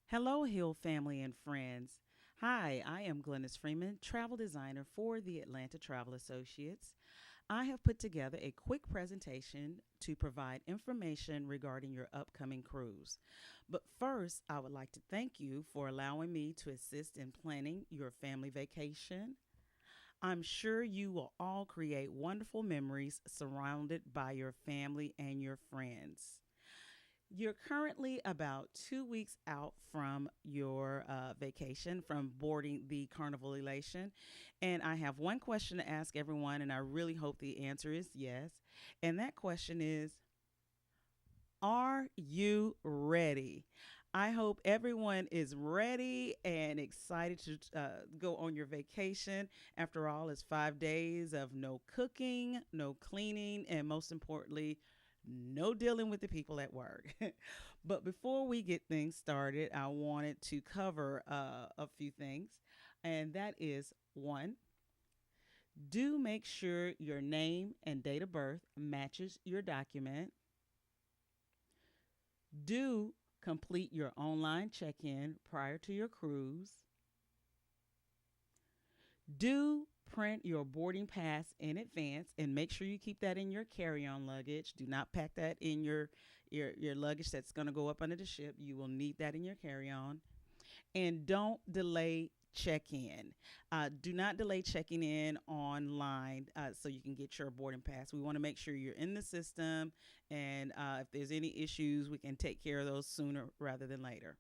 Hello, Hill family and friends. Hi, I am Glennis Freeman, travel designer for the Atlanta Travel Associates. I have put together a quick presentation to provide information regarding your upcoming cruise. But first, I would like to thank you for allowing me to assist in planning your family vacation. I'm sure you will all create wonderful memories surrounded by your family and your friends. You're currently about 2 weeks out from your vacation, from boarding the Carnival Elation. And I have one question to ask everyone, and I really hope the answer is yes. And that question is, are you ready? I hope everyone is ready and excited to go on your vacation. After all, it's 5 days of no cooking, no cleaning, and most importantly, no dealing with the people at work. But before we get things started, I wanted to cover a few things, and that is one, do make sure your name and date of birth matches your document. Do complete your online check in prior to your cruise. Do print your boarding pass in advance and make sure you keep that in your carry-on luggage. Do not pack that in your luggage that's going to go up under the ship. You will need that in your carry-on. And don't delay check-in. Do not delay checking in online so you can get your boarding pass. We want to make sure you're in the system, and if there's any issues, we can take care of those sooner rather than later.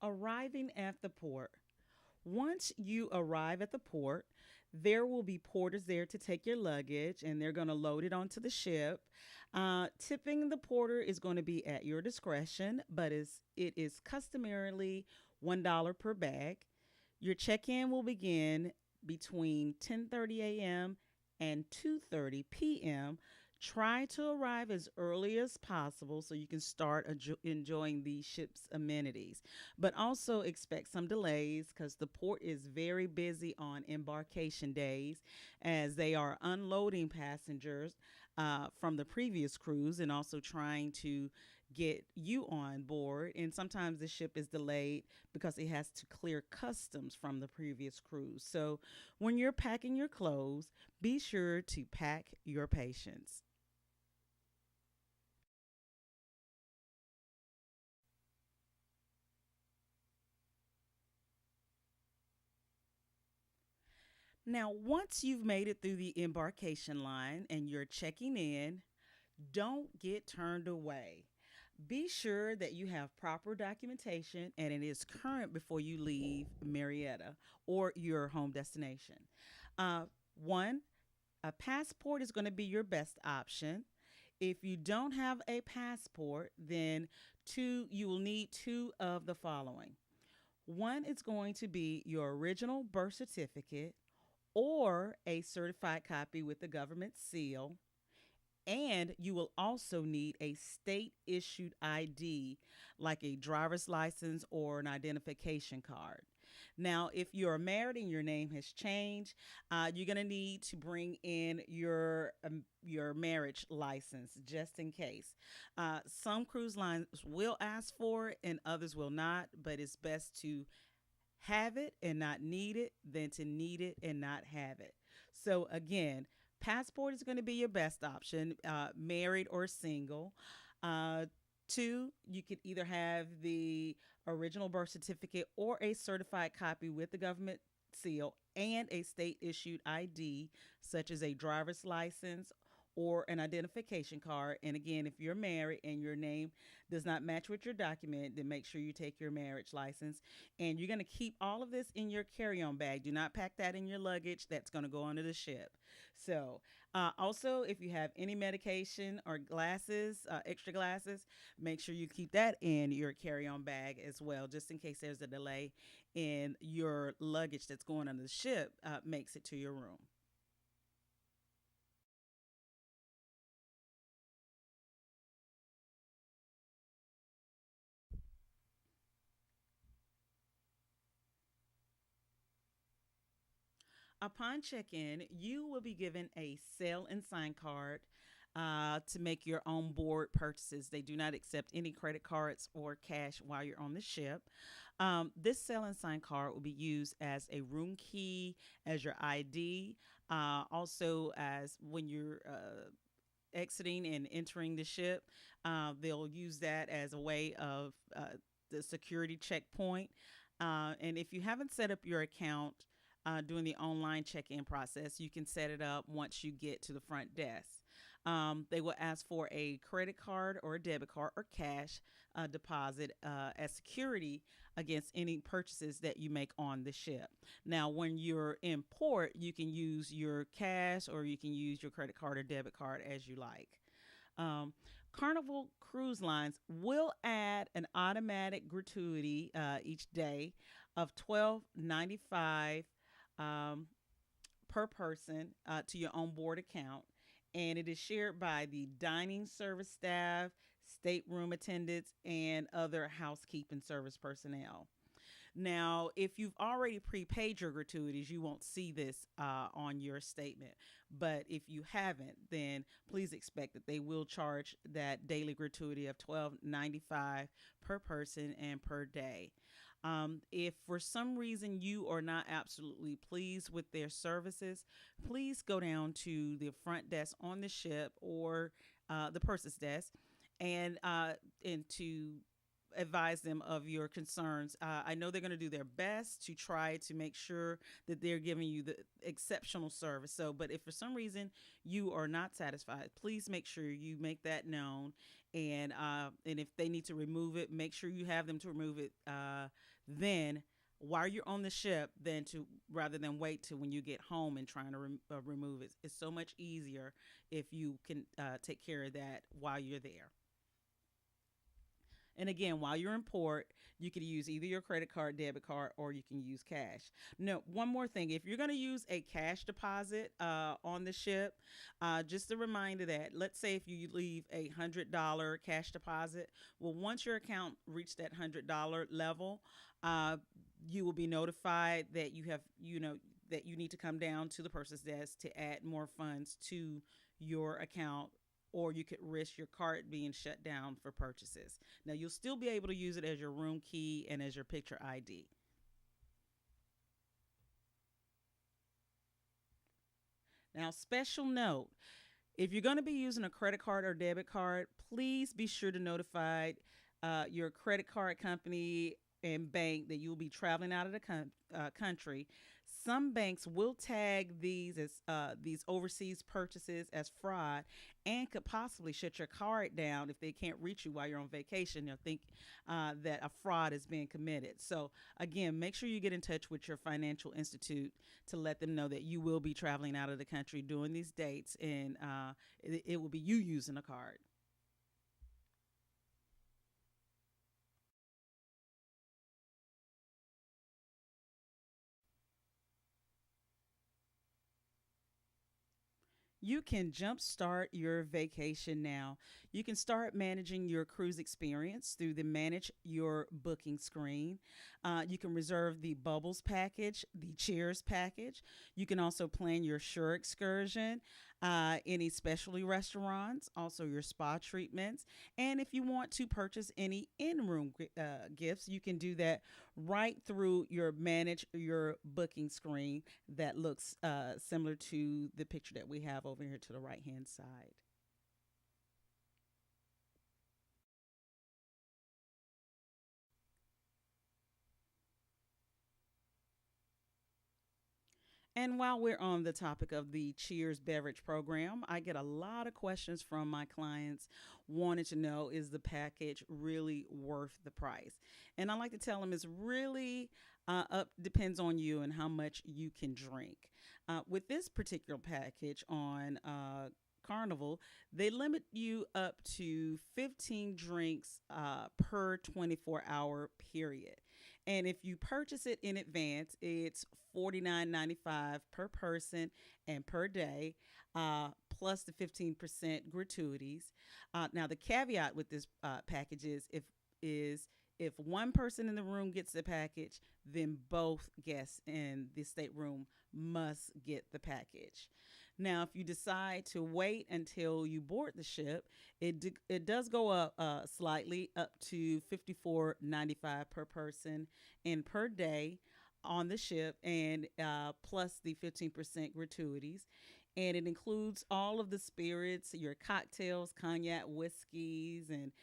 Arriving at the port. Once you arrive at the port, there will be porters there to take your luggage and they're going to load it onto the ship. Tipping the porter is going to be at your discretion, but it is customarily $1 per bag. Your check in will begin between 10:30 a.m. and 2:30 p.m. Try to arrive as early as possible so you can start enjoying the ship's amenities. But also expect some delays because the port is very busy on embarkation days as they are unloading passengers from the previous cruise and also trying to get you on board. And sometimes the ship is delayed because it has to clear customs from the previous cruise. So when you're packing your clothes, be sure to pack your patience. Now, once you've made it through the embarkation line and you're checking in, don't get turned away. Be sure that you have proper documentation and it is current before you leave Marietta or your home destination. Uh, One, a passport is going to be your best option. If you don't have a passport, then you will need two of the following. One is going to be your original birth certificate or a certified copy with the government seal. And you will also need a state issued ID like a driver's license or an identification card. Now, if you're married and your name has changed, you're going to need to bring in your marriage license just in case. Some cruise lines will ask for it and others will not, but it's best to have it and not need it than to need it and not have it. So, again, passport is going to be your best option, married or single. Uh, Two, you could either have the original birth certificate or a certified copy with the government seal and a state issued ID, such as a driver's license or an identification card. And again, if you're married and your name does not match with your document, then make sure you take your marriage license. And you're going to keep all of this in your carry on bag. Do not pack that in your luggage. That's going to go onto the ship. So, also, if you have any medication or glasses, extra glasses, make sure you keep that in your carry on bag as well, just in case there's a delay in your luggage that's going on the ship, makes it to your room. Upon check in, you will be given a sell and sign card to make your own board purchases. They do not accept any credit cards or cash while you're on the ship. This sell and sign card will be used as a room key, as your ID, also as when you're exiting and entering the ship. They'll use that as a way of the security checkpoint. And if you haven't set up your account during the online check in process, you can set it up once you get to the front desk. They will ask for a credit card or a debit card or cash deposit as security against any purchases that you make on the ship. Now, when you're in port, you can use your cash or you can use your credit card or debit card as you like. Um, Carnival Cruise Lines will add an automatic gratuity each day of $12.95 um, per person to your onboard account, and it is shared by the dining service staff, stateroom attendants, and other housekeeping service personnel. Now, if you've already prepaid your gratuities, you won't see this on your statement. But if you haven't, then please expect that they will charge that daily gratuity of $12.95 per person and per day. If for some reason you are not absolutely pleased with their services, please go down to the front desk on the ship or the purses desk and to advise them of your concerns. I know they're going to do their best to try to make sure that they're giving you the exceptional service. So, but if for some reason you are not satisfied, please make sure you make that known. And if they need to remove it, make sure you have them to remove it. Then while you're on the ship, then to rather than wait till when you get home and trying to remove it. It's so much easier if you can take care of that while you're there. And again, while you're in port, you can use either your credit card, debit card, or you can use cash. No, one more thing. If you're going to use a cash deposit on the ship, just a reminder that let's say if you leave $100 cash deposit, well, once your account reached that $100 level, uh, you will be notified that that you need to come down to the person's desk to add more funds to your account, or you could risk your card being shut down for purchases. Now, you'll still be able to use it as your room key and as your picture ID. Now, special note, if you're going to be using a credit card or debit card, please be sure to notify your credit card company and bank that you'll be traveling out of the country. Some banks will tag these overseas purchases as fraud and could possibly shut your card down if they can't reach you while you're on vacation. They'll think that a fraud is being committed. So again, make sure you get in touch with your financial institute to let them know that you will be traveling out of the country during these dates, and it will be you using a card. You can jumpstart your vacation now. You can start managing your cruise experience through the Manage Your Booking screen. You can reserve the Bubbles package, the Cheers package. You can also plan your Shore excursion, any specialty restaurants, also your spa treatments. And if you want to purchase any in room gifts, you can do that right through your Manage Your Booking screen that looks similar to the picture that we have over here to the right hand side. And while we're on the topic of the Cheers beverage program, I get a lot of questions from my clients wanting to know, is the package really worth the price? And I like to tell them it's really up depends on you and how much you can drink. With this particular package on Carnival, they limit you up to 15 drinks per 24-hour period. And if you purchase it in advance, it's $49.95 per person and per day, plus the 15% gratuities. Now, the caveat with this package is If one person in the room gets the package, then both guests in the stateroom must get the package. Now, if you decide to wait until you board the ship, it does go up slightly, up to 54.95 per person and per day on the ship, and plus the 15% gratuities. And it includes all of the spirits, your cocktails, cognac, whiskeys, and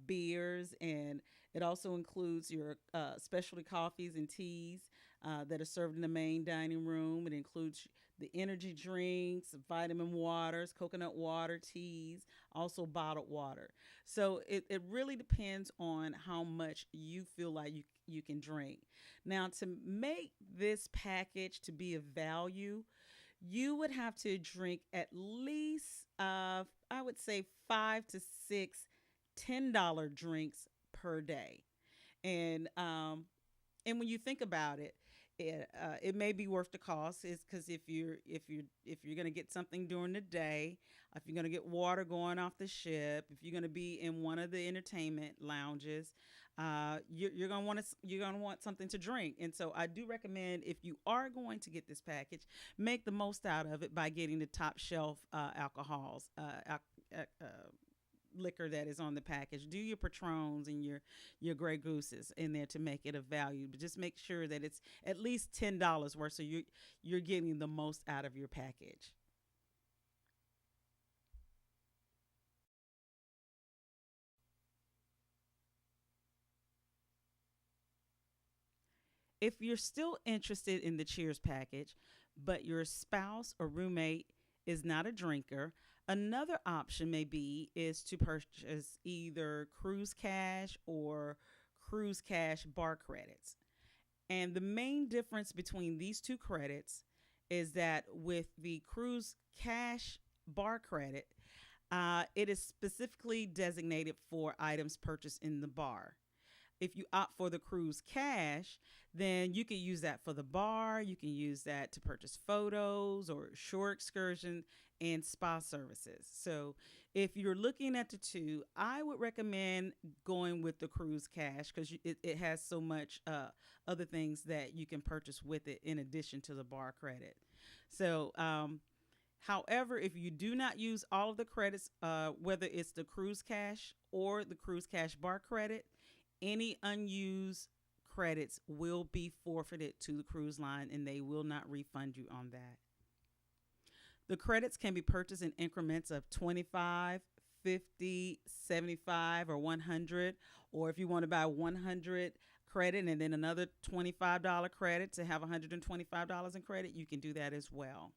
beers, and it also includes your specialty coffees and teas that are served in the main dining room. It includes the energy drinks, vitamin waters, coconut water, teas, also bottled water. So it really depends on how much you feel like you can drink. Now, to make this package to be of value, you would have to drink at least, I would say, 5 to 6 $10 drinks per day. And and when you think about it, it may be worth the cost. Is because if you're gonna get something during the day, if you're gonna get water going off the ship, if you're gonna be in one of the entertainment lounges, you're gonna want something to drink. And so I do recommend, if you are going to get this package, make the most out of it by getting the top shelf alcohols. Liquor that is on the package. Do your Patrons and your Grey Gooses in there to make it of value, but just make sure that it's at least $10 worth, so you're getting the most out of your package. If you're still interested in the Cheers package, but your spouse or roommate is not a drinker, another option may be is to purchase either Cruise Cash or Cruise Cash bar credits. And the main difference between these two credits is that with the Cruise Cash bar credit, it is specifically designated for items purchased in the bar. If you opt for the Cruise Cash, then you can use that for the bar. You can use that to purchase photos or shore excursion and spa services. So, if you're looking at the two, I would recommend going with the Cruise Cash because it has so much other things that you can purchase with it in addition to the bar credit. So, however, if you do not use all of the credits, whether it's the Cruise Cash or the Cruise Cash bar credit, any unused credits will be forfeited to the cruise line and they will not refund you on that. The credits can be purchased in increments of 25, 50, 75, or 100. Or if you want to buy 100 credit and then another $25 credit to have $125 in credit, you can do that as well.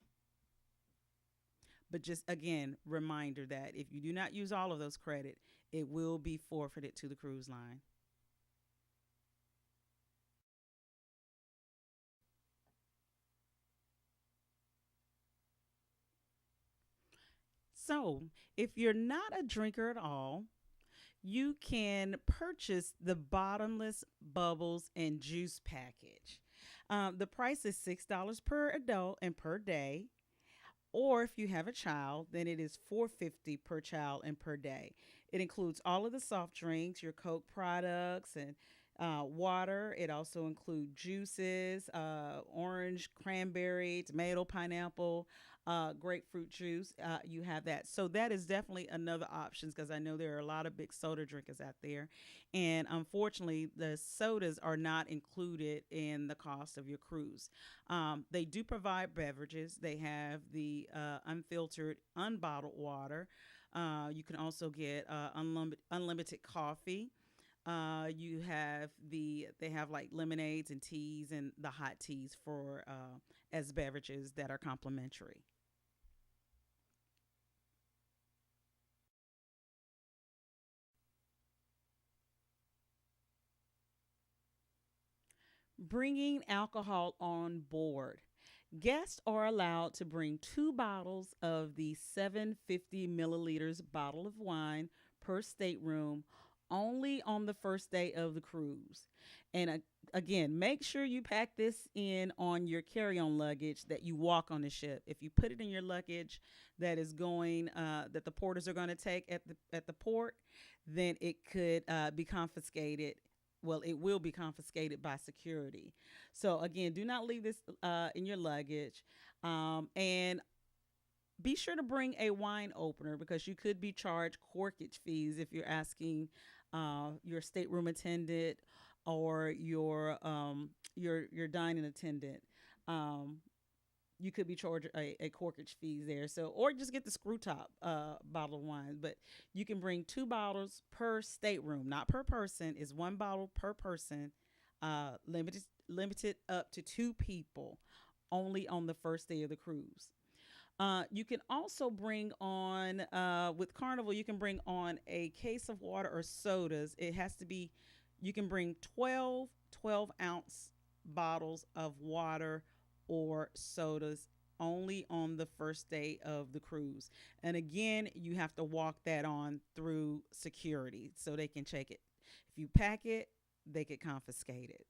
But just again, reminder that if you do not use all of those credit, it will be forfeited to the cruise line. So, if you're not a drinker at all, you can purchase the bottomless bubbles and juice package. The price is $6 per adult and per day. Or if you have a child, then it is $4.50 per child and per day. It includes all of the soft drinks, your Coke products, and water. It also includes juices, orange, cranberry, tomato, pineapple, grapefruit juice. You have that. So that is definitely another option because I know there are a lot of big soda drinkers out there. And unfortunately, the sodas are not included in the cost of your cruise. They do provide beverages. They have the unfiltered, unbottled water. You can also get unlimited coffee. They have like lemonades and teas and the hot teas for as beverages that are complimentary. Bringing alcohol on board. Guests are allowed to bring 2 bottles of the 750 milliliters bottle of wine per stateroom only on the first day of the cruise. And again, make sure you pack this in on your carry-on luggage that you walk on the ship. If you put it in your luggage that is going that the porters are going to take at the port, then it could be confiscated well, it will be confiscated by security. So again, do not leave this in your luggage. And be sure to bring a wine opener because you could be charged corkage fees if you're asking your stateroom attendant or your dining attendant. Um, you could be charged a corkage fees there. So, or just get the screw top bottle of wine. But you can bring two bottles per stateroom, not per person. Is one bottle per person, limited up to two people, only on the first day of the cruise. You can also bring on, with Carnival, you can bring on a case of water or sodas. It has to be, you can bring 12 ounce bottles of water or sodas only on the first day of the cruise. And again, you have to walk that on through security so they can check it. If you pack it, they could confiscate it.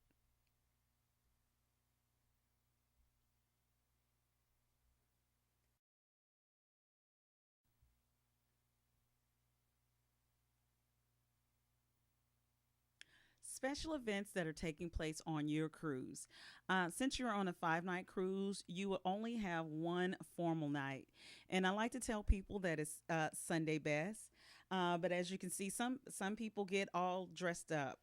Special events that are taking place on your cruise. Since you're on a 5 night cruise, you will only have one formal night. And I like to tell people that it's Sunday best. But as you can see, some people get all dressed up.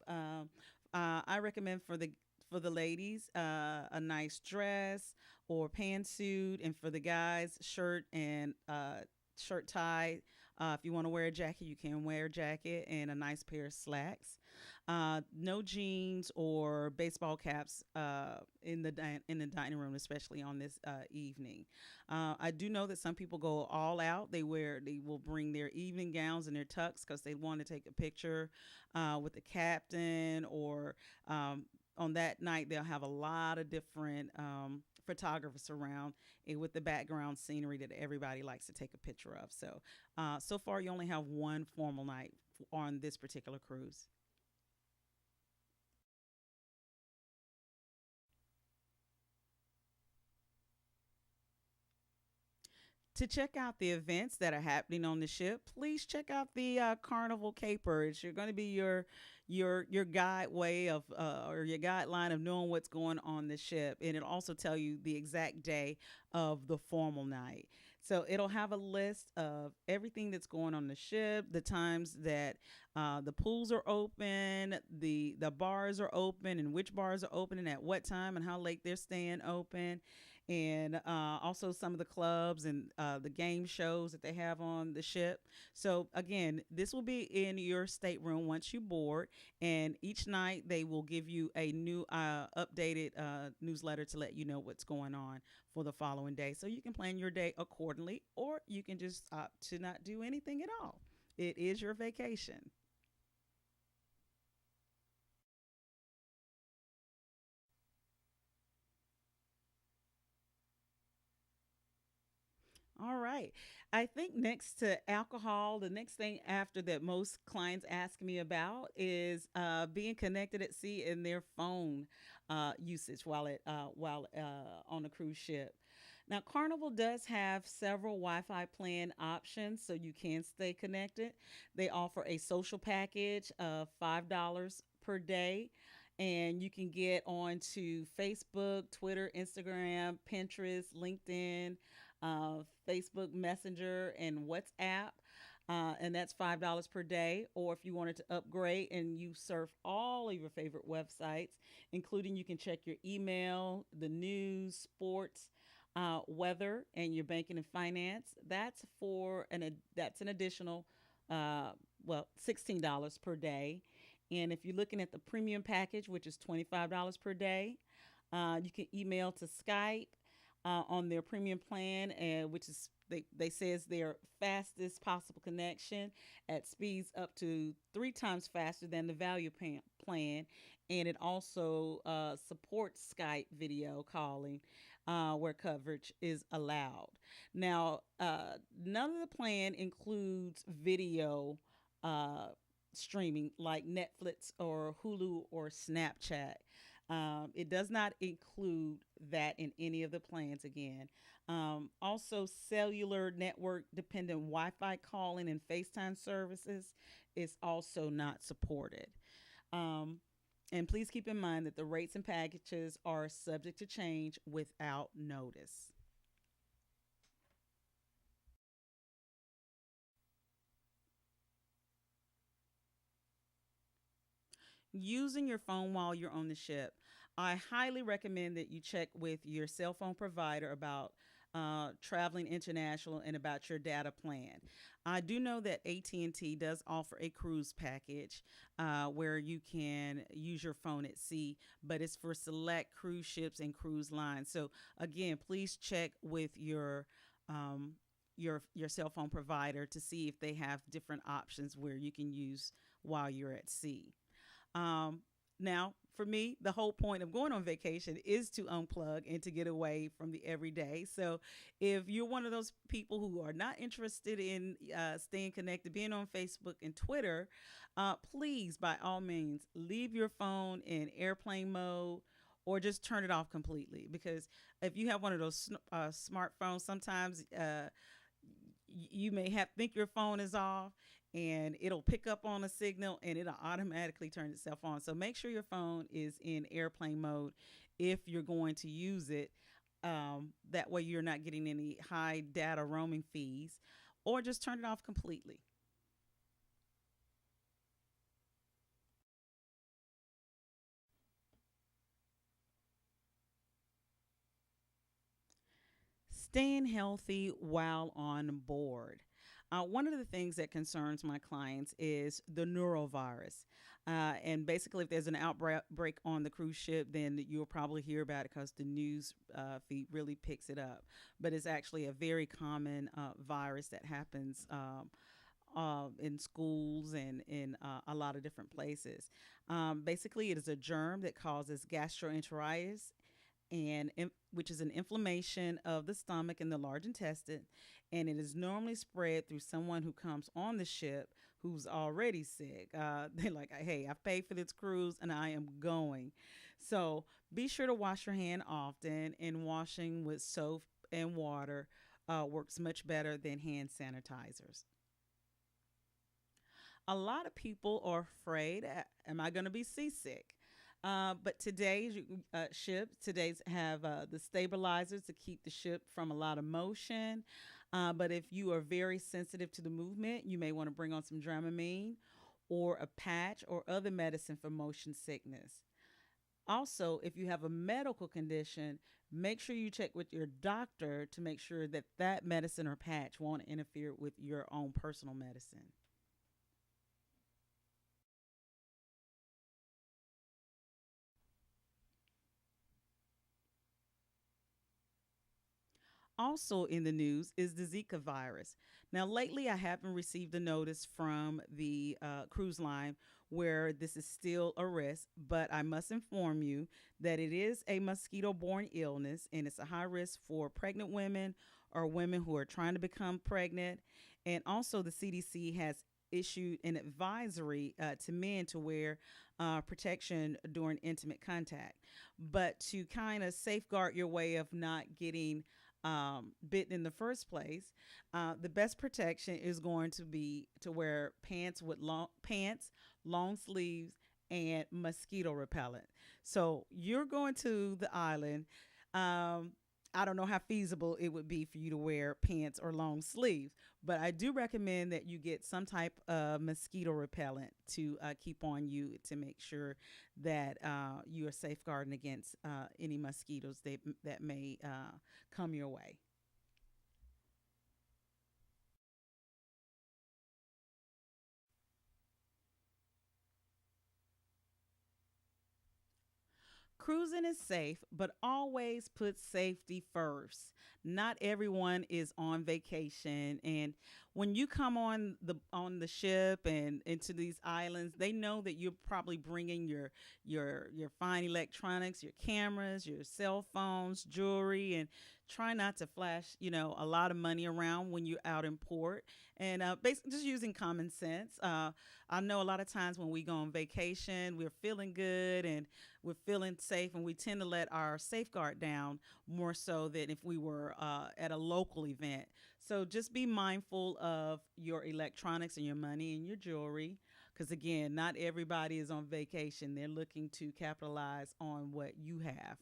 I recommend for the ladies a nice dress or pantsuit, and for the guys, shirt and shirt tie. If you want to wear a jacket, you can wear a jacket and a nice pair of slacks. No jeans or baseball caps in the dining room, especially on this evening. I do know that some people go all out. They will bring their evening gowns and their tux because they want to take a picture with the captain, or on that night they'll have a lot of different photographers around, with the background scenery that everybody likes to take a picture of. So, so far you only have one formal night on this particular cruise. To check out the events that are happening on the ship, please check out the Carnival Capers. You're going to be your guide way of or your guideline of knowing what's going on the ship, and it'll also tell you the exact day of the formal night. So it'll have a list of everything that's going on the ship, the times that the pools are open, the bars are open, and which bars are open and at what time and how late they're staying open, and also some of the clubs and the game shows that they have on the ship. So again, this will be in your stateroom once you board, and each night they will give you a new updated newsletter to let you know what's going on for the following day. So you can plan your day accordingly, or you can just opt to not do anything at all. It is your vacation. All right. I think next to alcohol, the next thing after that most clients ask me about is being connected at sea in their phone usage while on a cruise ship. Now, Carnival does have several Wi-Fi plan options, so you can stay connected. They offer a social package of $5 per day, and you can get onto Facebook, Twitter, Instagram, Pinterest, LinkedIn, Facebook Messenger, and WhatsApp. And that's $5 per day. Or if you wanted to upgrade and you surf all of your favorite websites, including you can check your email, the news, sports, weather, and your banking and finance. That's an additional $16 per day. And if you're looking at the premium package, which is $25 per day, you can email to Skype on their premium plan, and which is they says their fastest possible connection at speeds up to 3 times faster than the plan, and it also supports Skype video calling where coverage is allowed. Now, none of the plan includes video uh, streaming like Netflix or Hulu or Snapchat. It does not include that in any of the plans again. Also, cellular network dependent Wi Fi calling and FaceTime services is also not supported. Um, And please keep in mind that the rates and packages are subject to change without notice. Using your phone while you're on the ship. I highly recommend that you check with your cell phone provider about traveling international and about your data plan. I do know that AT&T does offer a cruise package where you can use your phone at sea, but it's for select cruise ships and cruise lines. So again, please check with um, your cell phone provider to see if they have different options where you can use while you're at sea. Um, Now, for me, the whole point of going on vacation is to unplug and to get away from the everyday. So, if you're one of those people who are not interested in staying connected, being on Facebook and Twitter, please, by all means, leave your phone in airplane mode or just turn it off completely. Because if you have one of those smartphones, sometimes you may have think your phone is off and it'll pick up on a signal and it'll automatically turn itself on. So make sure your phone is in airplane mode if you're going to use it. That way you're not getting any high data roaming fees, or just turn it off completely. Staying healthy while on board. One of the things that concerns my clients is the neurovirus. And basically, if there's an outbreak on the cruise ship, then you'll probably hear about it because the news feed really picks it up. But it's actually a very common virus that happens in schools and in a lot of different places. Basically, it is a germ that causes gastroenteritis and which is an inflammation of the stomach and the large intestine, and it is normally spread through someone who comes on the ship who's already sick. They're like, "Hey, I've paid for this cruise and I am going." So be sure to wash your hand often, and washing with soap and water works much better than hand sanitizers. A lot of people are afraid, am I going to be seasick? But today's ships, today's have the stabilizers to keep the ship from a lot of motion. But if you are very sensitive to the movement, you may want to bring on some Dramamine or a patch or other medicine for motion sickness. Also, if you have a medical condition, make sure you check with your doctor to make sure that that medicine or patch won't interfere with your own personal medicine. Also in the news is the Zika virus. Now, lately, I haven't received a notice from the cruise line where this is still a risk, but I must inform you that it is a mosquito borne illness and it's a high risk for pregnant women or women who are trying to become pregnant. And also, the CDC has issued an advisory to men to wear protection during intimate contact. But to kind of safeguard your way of not getting bitten in the first place, the best protection is going to be to wear pants, long sleeves, and mosquito repellent. So you're going to the island. Um, I don't know how feasible it would be for you to wear pants or long sleeves, but I do recommend that you get some type of mosquito repellent to keep on you to make sure that you are safeguarding against any mosquitoes that may come your way. Cruising is safe, but always put safety first. Not everyone is on vacation, and when you come on the ship and into these islands, they know that you're probably bringing your fine electronics, your cameras, your cell phones, jewelry, and try not to flash a lot of money around when you're out in port. And basically, just using common sense. I know a lot of times when we go on vacation, we're feeling good and we're feeling safe, and we tend to let our safeguard down more so than if we were at a local event. So just be mindful of your electronics and your money and your jewelry. Because again, not everybody is on vacation. They're looking to capitalize on what you have.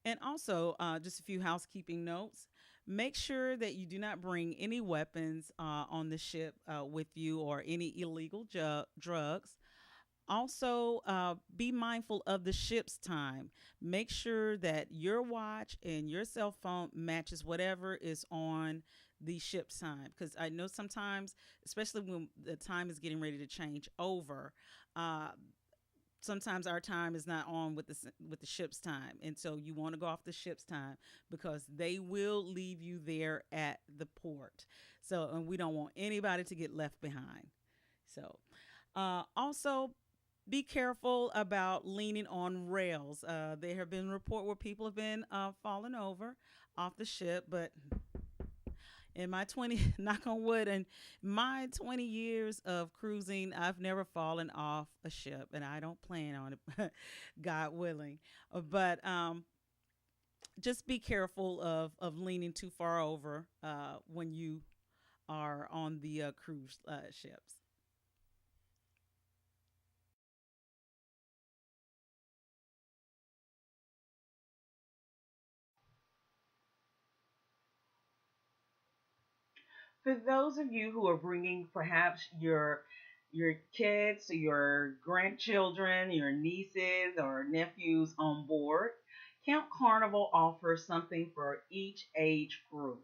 And also, just a few housekeeping notes. Make sure that you do not bring any weapons on the ship with you or any illegal drugs. Also, be mindful of the ship's time. Make sure that your watch and your cell phone matches whatever is on the ship's time. Because I know sometimes, especially when the time is getting ready to change over, uh, sometimes our time is not on with the ship's time, and so you want to go off the ship's time because they will leave you there at the port. So, and we don't want anybody to get left behind. So, also be careful about leaning on rails. There have been reports where people have been falling over off the ship, but in my 20 knock on wood, and my 20 years of cruising, I've never fallen off a ship, and I don't plan on it. God willing. But just be careful of leaning too far over when you are on the cruise ships. For those of you who are bringing perhaps your kids, your grandchildren, your nieces or nephews on board, Camp Carnival offers something for each age group.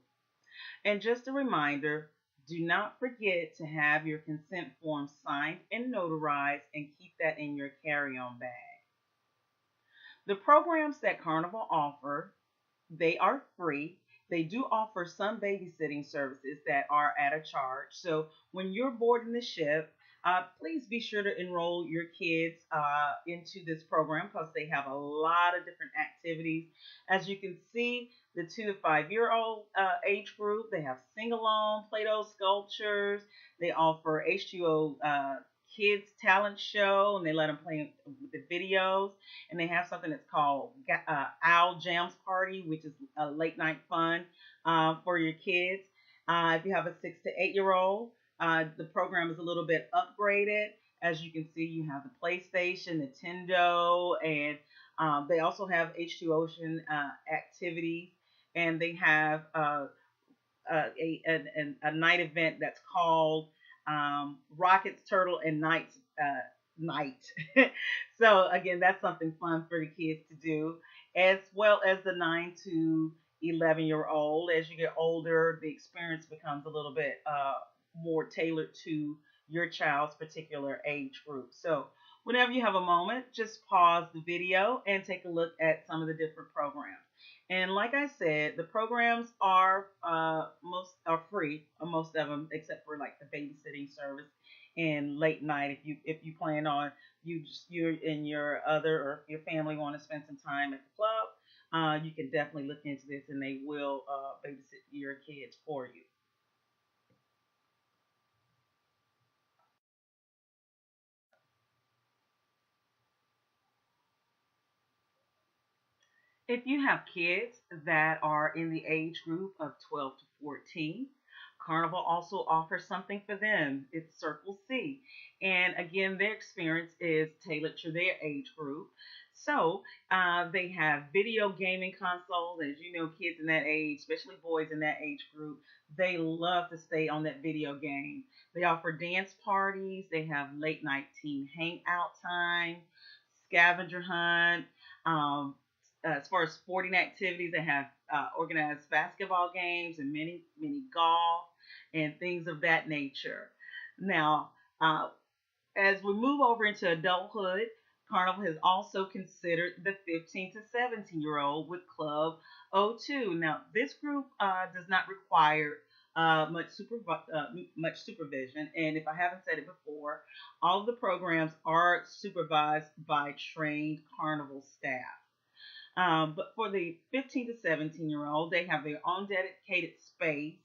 And just a reminder, do not forget to have your consent form signed and notarized and keep that in your carry-on bag. The programs that Carnival offer, they are free. They do offer some babysitting services that are at a charge. So when you're boarding the ship, please be sure to enroll your kids into this program because they have a lot of different activities. As you can see, the 2 to 5 year old age group, they have sing along, Play Doh sculptures. They offer H2O kids talent show, and they let them play with the videos. And they have something that's called Owl Jams Party, which is a late night fun for your kids. If you have a 6 to 8 year old, the program is a little bit upgraded. As you can see, you have the PlayStation, Nintendo, and they also have H2 Ocean activities, and they have a night event that's called Rockets, Turtle, and Knights Night. So again, that's something fun for the kids to do, as well as the 9 to 11 year old. As you get older, the experience becomes a little bit more tailored to your child's particular age group. So whenever you have a moment, just pause the video and take a look at some of the different programs. And like I said, the programs are most are free, most of them, except for like the babysitting service and late night. If you plan on you and your other or your family want to spend some time at the club, you can definitely look into this, and they will babysit your kids for you. If you have kids that are in the age group of 12 to 14, Carnival also offers something for them. It's Circle C. And again, their experience is tailored to their age group. So they have video gaming consoles. As you know, kids in that age, especially boys in that age group, they love to stay on that video game. They offer dance parties. They have late night teen hangout time, scavenger hunt. Um, as far as sporting activities, they have organized basketball games and many golf and things of that nature. Now, as we move over into adulthood, Carnival has also considered the 15 to 17-year-old with Club O2. Now, this group does not require much supervision, and if I haven't said it before, all of the programs are supervised by trained Carnival staff. But for the 15 to 17-year-old, they have their own dedicated space,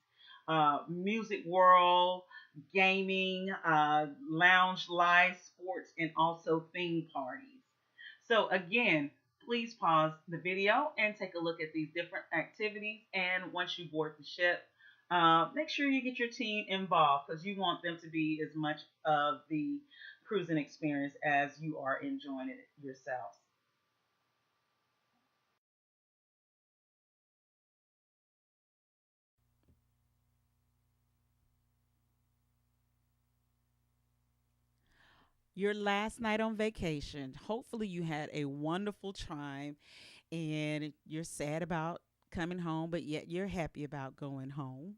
music world, gaming, lounge, live sports, and also theme parties. So again, please pause the video and take a look at these different activities. And once you board the ship, Make sure you get your team involved because you want them to be as much of the cruising experience as you are enjoying it yourself. Your last night on vacation. Hopefully, you had a wonderful time and you're sad about coming home, but yet you're happy about going home.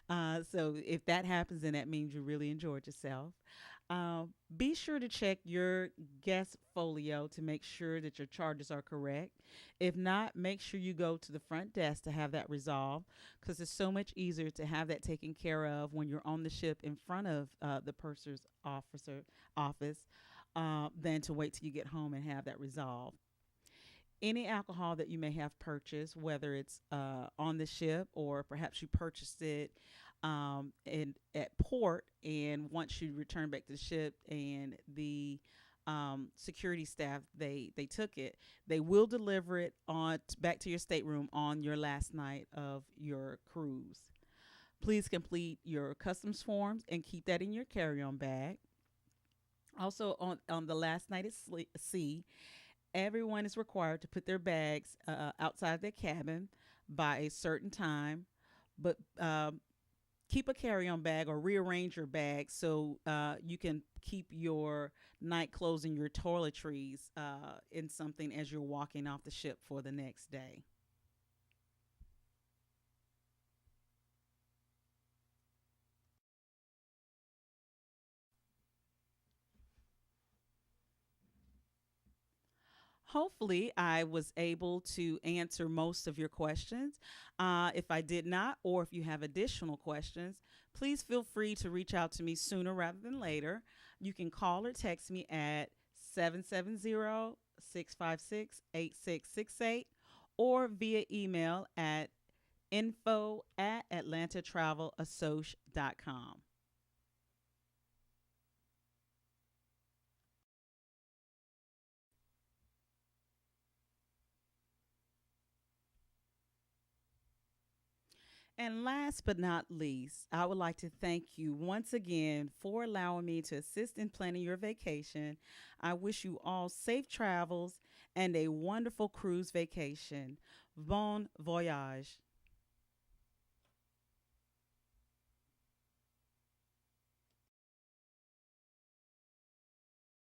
So if that happens, then that means you really enjoyed yourself. Be sure to check your guest folio to make sure that your charges are correct. If not, make sure you go to the front desk to have that resolved because it's so much easier to have that taken care of when you're on the ship in front of the purser's office than to wait till you get home and have that resolved. Any alcohol that you may have purchased, whether it's on the ship or perhaps you purchased it at port, and once you return back to the ship and the security staff they took it, they will deliver it on back to your stateroom on your last night of your cruise. Please complete your customs forms and keep that in your carry-on bag. Also, on the last night at sea, everyone is required to put their bags outside their cabin by a certain time, but keep a carry-on bag or rearrange your bag so you can keep your night clothes and your toiletries in something as you're walking off the ship for the next day. Hopefully, I was able to answer most of your questions. If I did not, or if you have additional questions, please feel free to reach out to me sooner rather than later. You can call or text me at 770-656-8668 or via email at info@atlantatravelassociate.com. And last but not least, I would like to thank you once again for allowing me to assist in planning your vacation. I wish you all safe travels and a wonderful cruise vacation. Bon voyage.